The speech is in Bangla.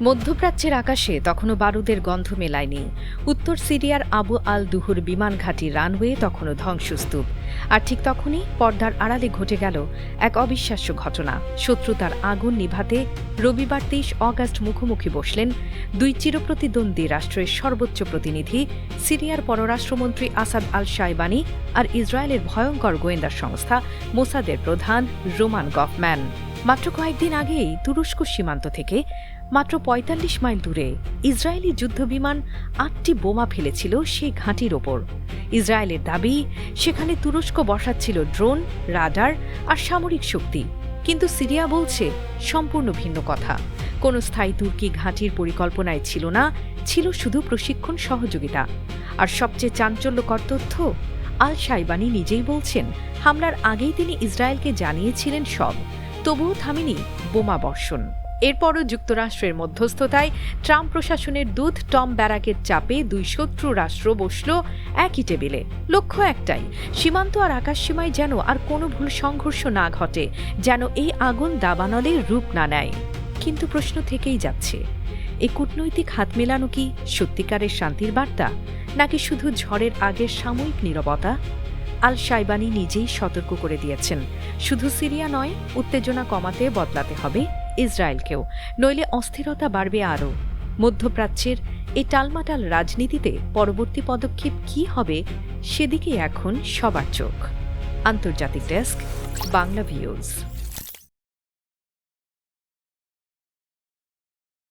মধ্যপ্রাচ্যের আকাশে তখনও বারুদের গন্ধ মেলায়নি। উত্তর সিরিয়ার আবু আল দুহুর বিমান ঘাঁটির রানওয়ে তখনও ধ্বংসস্তূপ। আর ঠিক তখনই পর্দার আড়ালে ঘটে গেল এক অবিশ্বাস্য ঘটনা। শত্রুতার আগুন নিভাতে রবিবার ২৩ অগাস্ট মুখোমুখি বসলেন দুই চিরপ্রতিদ্বন্দ্বী রাষ্ট্রের সর্বোচ্চ প্রতিনিধি, সিরিয়ার পররাষ্ট্রমন্ত্রী আসাদ আল শাইবানি আর ইসরায়েলের ভয়ঙ্কর গোয়েন্দা সংস্থা মোসাদের প্রধান রোমান গফম্যান। মাত্র কয়েকদিন আগেই তুরস্ক সীমান্ত থেকে মাত্র ৪৫ মাইল দূরে ইসরায়েলি যুদ্ধবিমান ৮টি বোমা ফেলেছিল সেই ঘাঁটির ওপর। ইসরায়েলের দাবি, সেখানে তুরস্ক বসাচ্ছিল ড্রোন, রাডার আর সামরিক শক্তি। কিন্তু সিরিয়া বলছে সম্পূর্ণ ভিন্ন কথা। কোনো স্থায়ী তুর্কি ঘাঁটির পরিকল্পনায় ছিল না, ছিল শুধু প্রশিক্ষণ সহযোগিতা। আর সবচেয়ে চাঞ্চল্যকর তথ্য, আল শাইবানি নিজেই বলছেন হামলার আগেই তিনি ইসরায়েলকে জানিয়েছিলেন সব, তবুও থামেনি বোমা বর্ষণ। এরপরও যুক্তরাষ্ট্রের মধ্যস্থতায় ট্রাম্প প্রশাসনের দূত টম ব্যারাকের চাপে দুই শত্রু রাষ্ট্র বসল একই টেবিলে। লক্ষ্য একটাই, সীমান্ত আর আকাশসীমায় যেন আর কোনো ভুল সংঘর্ষ না ঘটে, যেন এই আগুন দাবানলে রূপ না নেয়। কিন্তু প্রশ্ন থেকেই যাচ্ছে, এই কূটনৈতিক হাত মেলানো কি সত্যিকারের শান্তির বার্তা, নাকি শুধু ঝড়ের আগের সাময়িক নীরবতা? আল শাইবানি নিজেই সতর্ক করে দিয়েছেন, শুধু সিরিয়া নয়, উত্তেজনা কমাতে বদলাতে হবে ইসরায়েলকেও, নইলে অস্থিরতা বাড়বে আরও। মধ্যপ্রাচ্যের এই টালমাটাল রাজনীতিতে পরবর্তী পদক্ষেপ কী হবে, সেদিকে এখন সবার চোখ। আন্তর্জাতিক ডেস্ক, বাংলা ভিউজ।